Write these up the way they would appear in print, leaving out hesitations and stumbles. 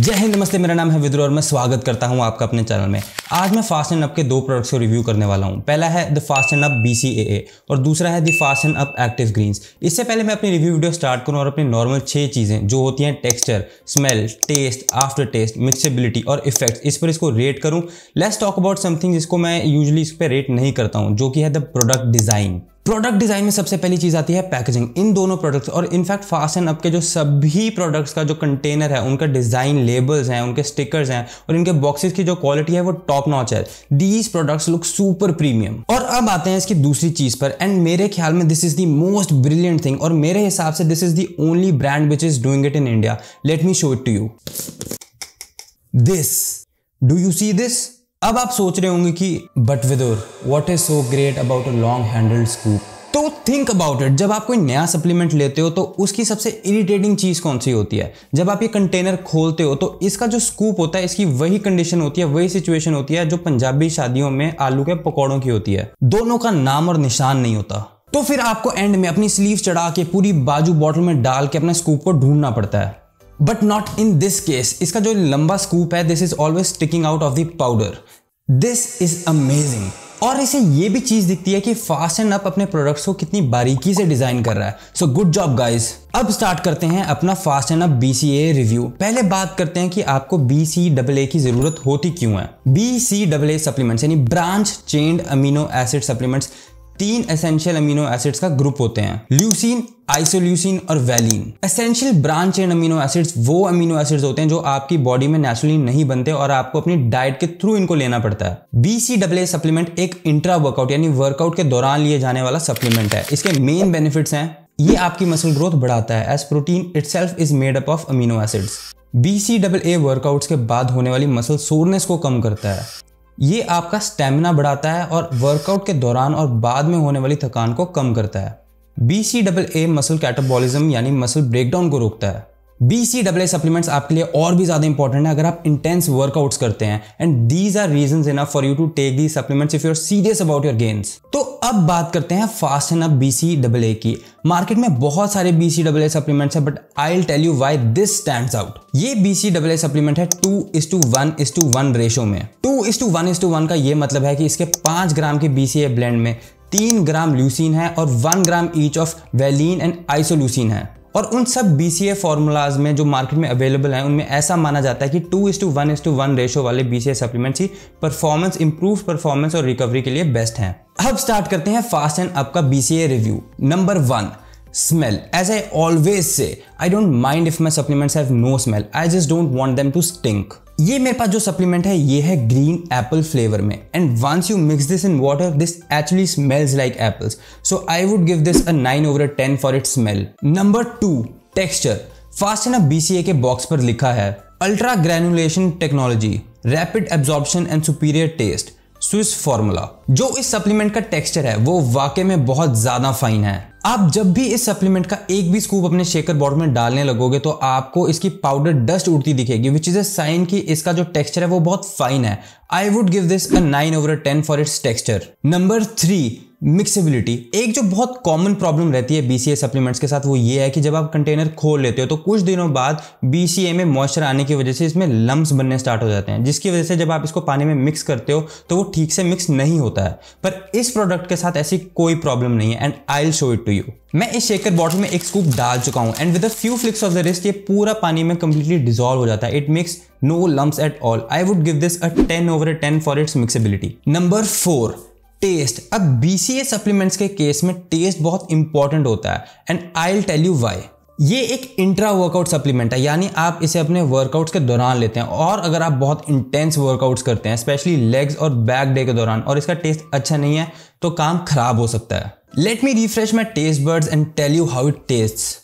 जय हिंद, नमस्ते। मेरा नाम है विद्रो और मैं स्वागत करता हूं आपका अपने चैनल में। आज मैं फास्ट एंड अप के दो प्रोडक्ट्स को रिव्यू करने वाला हूं। पहला है the Fast and Up BCAA और दूसरा है the Fast and Up active greens. इससे पहले मैं अपनी रिव्यू वीडियो स्टार्ट करूं और अपनी नॉर्मल 6 चीजें जो होती हैं texture, smell, taste, after taste, mixability और इफेक्ट्स, इस पर इसको रेट करूं। लेट्स टॉक अबाउट समथिंग जिसको मैं यूजुअली इस पर रेट नहीं करता हूं, जो कि है the product design. Product design में सबसे पहली चीज आती है पैकेजिंग। इन दोनों प्रोडक्ट्स और इनफैक्ट फास्ट एंड अप के जो सभी प्रोडक्ट्स का जो कंटेनर है, उनका डिजाइन, लेबल्स हैं, उनके स्टिकर्स हैं और इनके बॉक्सेस की जो क्वालिटी है वो टॉप नॉच है। These products look super premium. और अब आते हैं इसकी दूसरी चीज पर, एंड मेरे ख्याल में this is the most brilliant thing और मेरे हिसाब से this is the only brand which is doing it in India. Let me show it to you. This, do you see this? अब आप सोच रहे होंगे कि but Vidur, what is so great about a long handled scoop? तो think about it. जब आप कोई नया सप्लीमेंट लेते हो तो उसकी सबसे इरिटेटिंग चीज कौन सी होती है? जब आप ये कंटेनर खोलते हो तो इसका जो स्कूप होता है, इसकी वही कंडीशन होती है, वही सिचुएशन होती है जो पंजाबी शादियों में आलू के पकौड़ों की होती है। दोनों का नाम और निशान नहीं होता। तो फिर आपको एंड में अपनी स्लीव चढ़ा के पूरी बाजू बॉटल में डाल के अपने स्कूप को ढूंढना पड़ता है। But not in this case. इसका जो लंबा स्कूप है, this is always sticking out of the powder. This is amazing. और इसे ये भी चीज दिखती है कि फास्ट एंड अप अपने प्रोडक्ट्स को कितनी बारीकी से डिजाइन कर रहा है। So good job guys. अब स्टार्ट करते हैं अपना fast and Up BCAA review. पहले बात करते हैं कि आपको BCAA की जरूरत होती क्यों है। BCAA सप्लीमेंट्स यानी branch chained amino acid supplements 3 essential amino acids का ग्रुप होते हैं, ल्यूसीन, आइसोल्यूसिन और valine. Essential branch chain amino acids वो अमीनो एसिड्स होते हैं जो आपकी बॉडी में नेचुरली नहीं बनते और आपको अपनी डाइट के थ्रू इनको लेना पड़ता है। BCAA सप्लीमेंट एक इंट्रा वर्कआउट यानी वर्कआउट के दौरान लिए जाने वाला सप्लीमेंट है। इसके मेन बेनिफिट्स हैं, ये आपकी मसल ग्रोथ बढ़ाता है as protein itself is made up of amino acids. BCAA workouts के बाद होने वाली मसल सोरनेस को कम करता है। ये आपका स्टेमिना बढ़ाता है और वर्कआउट के दौरान और बाद में होने वाली थकान को कम करता है। BCAA मसल कैटाबॉलिज्म यानी मसल ब्रेकडाउन को रोकता है। BCAA सप्लीमेंट्स आपके लिए और भी ज्यादा इंपॉर्टेंट है अगर आप इंटेंस वर्कआउट्स करते हैं, and these are reasons enough for you to take these supplements if you are serious about your gains. तो अब बात करते हैं फास्ट एंड अप BCAA की। मार्केट में बहुत सारे BCAA सप्लीमेंट्स है, but I will tell you why this stands out. ये BCAA सप्लीमेंट है 2:1:1 रेशो में। 2:1:1 का ये मतलब है कि इसके 5 ग्राम के BCAA ब्लेंड में 3 ग्राम ल्यूसीन है और 1 ग्राम each of valine and isoleucine है। और उन सब BCAA फॉर्मूलाज में जो मार्केट में अवेलेबल हैं, उनमें ऐसा माना जाता है कि 2:1:1 रेशो वाले BCAA सप्लीमेंट्स ही परफॉर्मेंस, इंप्रूव परफॉर्मेंस और रिकवरी के लिए बेस्ट हैं। अब स्टार्ट करते हैं फास्ट एंड अप का BCAA review. Number 1, smell. As I always say, I don't mind if my supplements have no smell. I just don't want them to stink. ये मेरे पास जो सप्लीमेंट है ये है ग्रीन एप्पल फ्लेवर में, and once you mix this in water this actually smells like apples. So I would give this a 9/10 for its smell. Number 2, texture. Fast and Up BCAA के box पर लिखा है ultra granulation technology, rapid absorption and superior taste, Swiss formula. जो इस supplement का texture है वो वाकई में बहुत ज्यादा फाइन है। आप जब भी इस सप्लीमेंट का एक भी स्कूप अपने शेकर बॉटल में डालने लगोगे तो आपको इसकी पाउडर डस्ट उड़ती दिखेगी, विच इज अ साइन कि इसका जो टेक्सचर है वो बहुत फाइन है। I would give this a 9/10 for it's texture. Number 3, मिक्सेबिलिटी। एक जो बहुत कॉमन प्रॉब्लम रहती है BCAA सप्लीमेंट्स के साथ वो ये है कि जब आप कंटेनर खोल लेते हो तो कुछ दिनों बाद BCAA में मॉइस्चर आने की वजह से इसमें लम्प्स बनने स्टार्ट हो जाते हैं, जिसकी वजह से जब आप इसको पानी में मिक्स करते हो तो वो ठीक से मिक्स नहीं होता है। पर इस प्रोडक्ट के साथ ऐसी कोई प्रॉब्लम नहीं है, and I will show it to you. मैं इस शेकर बॉटल में एक स्कूप डाल चुका हूं, and with a few flicks of the wrist ये पूरा पानी में कंप्लीटली डिसॉल्व हो जाता है। It makes no lumps at all. I would give this a 10/10 for its mixability. Number 4, taste. अब BCAA सप्लीमेंट्स के केस में टेस्ट बहुत इंपॉर्टेंट होता है, and I will tell you why. ये एक इंट्रा वर्कआउट सप्लीमेंट है, यानी आप इसे अपने वर्कआउट्स के दौरान लेते हैं, और अगर आप बहुत इंटेंस वर्कआउट्स करते हैं स्पेशली लेग्स और बैक डे के दौरान और इसका टेस्ट अच्छा नहीं है तो काम खराब हो सकता है। Let me refresh my taste buds and tell you how it tastes.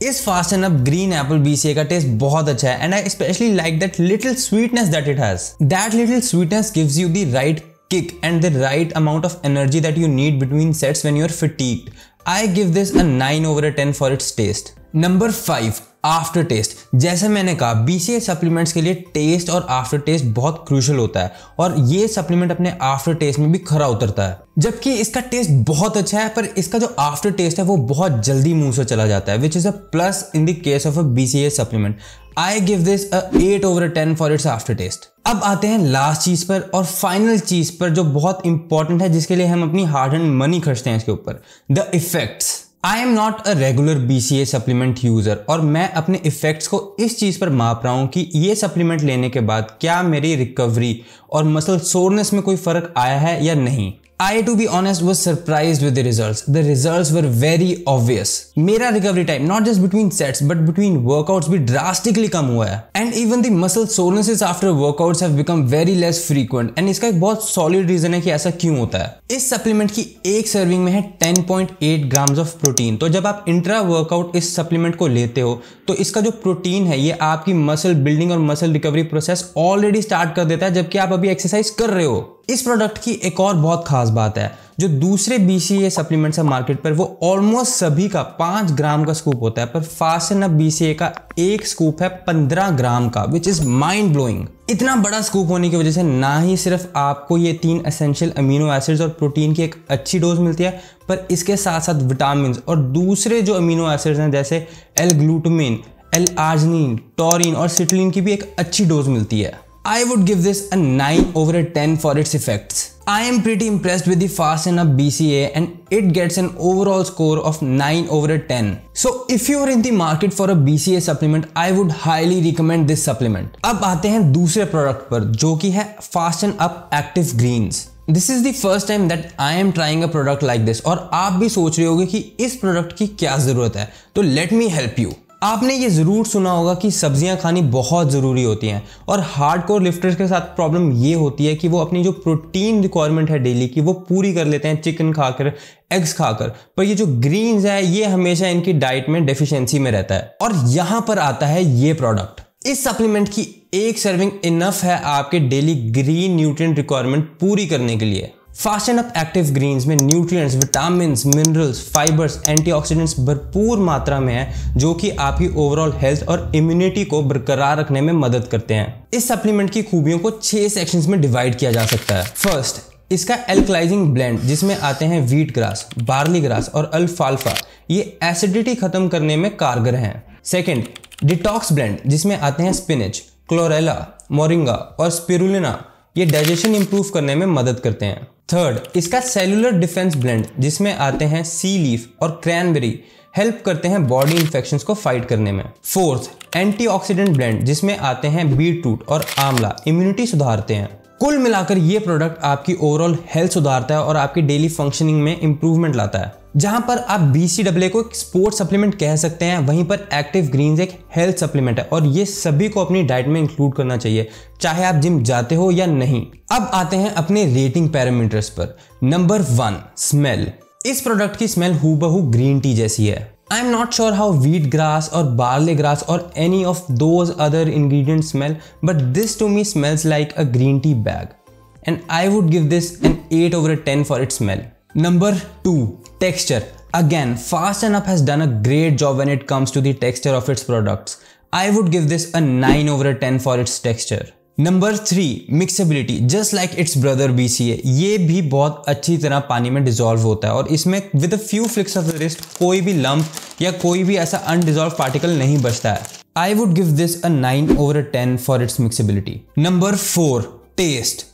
इस fast and up green apple BCAA का टेस्ट बहुत अच्छा है, and I specially like that little sweetness that it has. That little sweetness gives you the right kick and the right amount of energy that you need between sets when you are fatigued. I give this a 9/10 for its taste. Number 5, after taste. जैसे मैंने कहा BCAA supplements के लिए test और after test बहुत crucial होता है, और ये सप्लीमेंट अपने आफ्टर टेस्ट में भी खरा उतरता है। जबकि इसका टेस्ट बहुत अच्छा है, पर इसका जो आफ्टर टेस्ट है वो बहुत जल्दी मुंह से चला जाता है, which is a plus in the case of a BCAA supplement. I give this a 8/10 for its after taste. अब आते हैं लास्ट चीज पर और फाइनल चीज पर जो बहुत इंपॉर्टेंट है, जिसके लिए हम अपनी हार्ड एंड मनी खर्चते हैं इसके ऊपर, the effects. I am not a regular BCA supplement user और मैं अपने इफेक्ट्स को इस चीज पर माप रहा हूं कि ये सप्लीमेंट लेने के बाद क्या मेरी रिकवरी और मसल सोरनेस में कोई फर्क आया है या नहीं। I, to be honest, was surprised with the results. The results were very obvious. मेरा recovery time, not just between sets, but between workouts भी drastically कम हुआ है. And even the muscle sorenesses after workouts have become very less frequent. And इसका एक बहुत solid reason है कि ऐसा क्यों होता है। इस सप्लीमेंट की एक सर्विंग में है 10.8 ग्राम्स ऑफ प्रोटीन। तो जब आप इंट्रा वर्कआउट इस सप्लीमेंट को लेते हो तो इसका जो प्रोटीन है ये आपकी मसल बिल्डिंग और muscle recovery process already start कर देता है, जबकि आप अभी एक्सरसाइज कर रहे हो। इस प्रोडक्ट की एक और बहुत खास बात है, जो दूसरे BCA सप्लीमेंट्स है मार्केट पर वो ऑलमोस्ट सभी का 5 ग्राम का स्कूप होता है, पर फास्ट एनफ BCA का एक स्कूप है 15 ग्राम का, विच इज माइंड ब्लोइंग। इतना बड़ा स्कूप होने की वजह से ना ही सिर्फ आपको ये 3 एसेंशियल अमीनो एसिड्स और प्रोटीन की एक अच्छी डोज मिलती है, पर इसके साथ साथ विटामिन और दूसरे जो अमीनो एसिड्स हैं जैसे L-ग्लूटामिन, L-आर्जिनिन, टॉरिन और सिट्रीन की भी एक अच्छी डोज मिलती है। I would give this a 9/10 for its effects. I am pretty impressed with the fast enough BCA and it gets an overall score of 9/10. So if you are in the market for a BCA supplement, I would highly recommend this supplement. अब आते हैं दूसरे product पर जो कि है Fasten Up Active Greens. This is the first time that I am trying a product like this और आप भी सोच रहे होंगे कि इस प्रोडक्ट की क्या जरूरत है, तो let me help you. आपने ये ज़रूर सुना होगा कि सब्जियां खानी बहुत ज़रूरी होती हैं और हार्डकोर लिफ्टर्स के साथ प्रॉब्लम ये होती है कि वो अपनी जो प्रोटीन रिक्वायरमेंट है डेली की वो पूरी कर लेते हैं चिकन खाकर, एग्स खाकर, पर ये जो ग्रीन्स है ये हमेशा इनकी डाइट में डेफिशिएंसी में रहता है। और यहाँ पर आता है ये प्रोडक्ट। इस सप्लीमेंट की एक सर्विंग इनफ है आपके डेली ग्रीन न्यूट्रिएंट रिक्वायरमेंट पूरी करने के लिए। फास्टन अप एक्टिव ग्रीन्स में nutrients, vitamins, minerals, fibres, antioxidants भरपूर मात्रा में है जो कि आपकी ओवरऑल हेल्थ और इम्यूनिटी को बरकरार रखने में मदद करते हैं। इस सप्लीमेंट की खूबियों को 6 सेक्शंस में डिवाइड किया जा सकता है। फर्स्ट, इसका एल्कलाइजिंग ब्लेंड जिसमें आते हैं व्हीट ग्रास, बार्ली ग्रास और अल्फाल्फा, ये एसिडिटी खत्म करने में कारगर हैं। सेकेंड, डिटॉक्स ब्लेंड जिसमें आते हैं स्पिनच, क्लोरेला, मोरिंगा और स्पिरुलिना, ये डाइजेशन इंप्रूव करने में मदद करते हैं। थर्ड, इसका सेलुलर डिफेंस ब्लेंड जिसमें आते हैं सी लीफ और क्रैनबेरी, हेल्प करते हैं बॉडी इन्फेक्शंस को फाइट करने में। फोर्थ, एंटीऑक्सीडेंट ब्लेंड जिसमें आते हैं बीट रूट और आंवला, इम्यूनिटी सुधारते हैं। कुल मिलाकर ये प्रोडक्ट आपकी ओवरऑल हेल्थ सुधारता है और आपकी डेली फंक्शनिंग में इंप्रूवमेंट लाता है। जहां पर आप BCAA को एक स्पोर्ट्स सप्लीमेंट कह सकते हैं, वहीं पर एक्टिव ग्रीन्स एक हेल्थ सप्लीमेंट है और ये सभी को अपनी डाइट में इंक्लूड करना चाहिए, चाहे आप जिम जाते हो या नहीं। अब आते हैं अपने रेटिंग पैरामीटर्स पर। Number 1, smell. इस प्रोडक्ट की स्मेल हूबहू ग्रीन टी जैसी है। I am not sure how wheat grass or barley grass or any of those other ingredients smell, but this to me smells like a green tea bag. And I would give this an 8/10 for its smell. Number 2, texture. Again, Fasten Up has done a great job when it comes to the texture of its products. I would give this a 9/10 for its texture. Number 3, mixability. Just like its brother BCA, ये भी बहुत अच्छी तरह पानी में dissolve होता है और इसमें with a few flicks of the wrist कोई भी लंप या कोई भी ऐसा अनडिजोल्व पार्टिकल नहीं बचता है। I would give this a 9/10 for its mixability. Number 4, taste.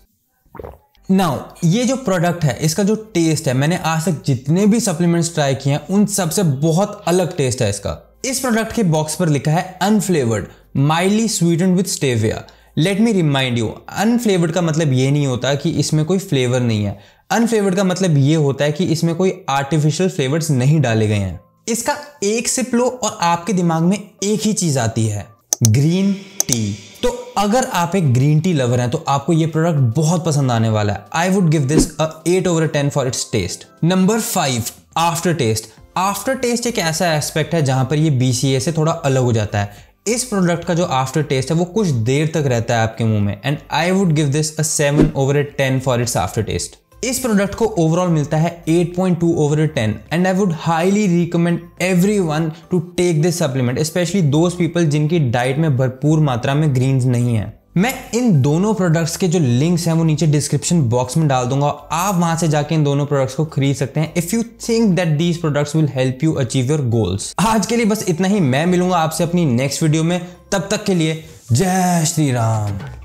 Now ये जो प्रोडक्ट है इसका जो टेस्ट है, मैंने आज तक जितने भी सप्लीमेंट्स ट्राई किए हैं उन सबसे बहुत अलग टेस्ट है इसका। इस प्रोडक्ट के बॉक्स पर लिखा है unflavoured, mildly sweetened with stevia. Let me remind you, unflavoured का मतलब ये नहीं होता कि इसमें कोई फ्लेवर नहीं है। अनफ्लेवर्ड का मतलब ये होता है कि इसमें कोई आर्टिफिशियल फ्लेवर्स नहीं डाले गए हैं। इसका एक सिप लो और आपके दिमाग में एक ही चीज आती है, ग्रीन टी। तो अगर आप एक ग्रीन टी लवर हैं तो आपको ये प्रोडक्ट बहुत पसंद आने वाला है। I would give this a 8/10 for its taste. Number 5, after taste. After taste एक ऐसा एस्पेक्ट है जहां पर ये BCA से थोड़ा अलग हो जाता है। इस प्रोडक्ट का जो आफ्टर टेस्ट है वो कुछ देर तक रहता है आपके मुंह में, and I would give this a 7/10 for its after taste. इस प्रोडक्ट को ओवरऑल मिलता है 8.2/10 and I would highly recommend everyone to take this supplement, specially those people जिनकी डाइट में भरपूर मात्रा में ग्रीन्स नहीं है। मैं इन दोनों प्रोडक्ट्स के जो लिंक्स हैं वो नीचे डिस्क्रिप्शन बॉक्स में डाल दूंगा, आप वहां से जाके इन दोनों प्रोडक्ट्स को खरीद सकते हैं if you think that these products will help you achieve your goals. आज के लिए बस इतना ही, मैं मिलूंगा आपसे अपनी नेक्स्ट वीडियो में। तब तक के लिए जय श्री राम।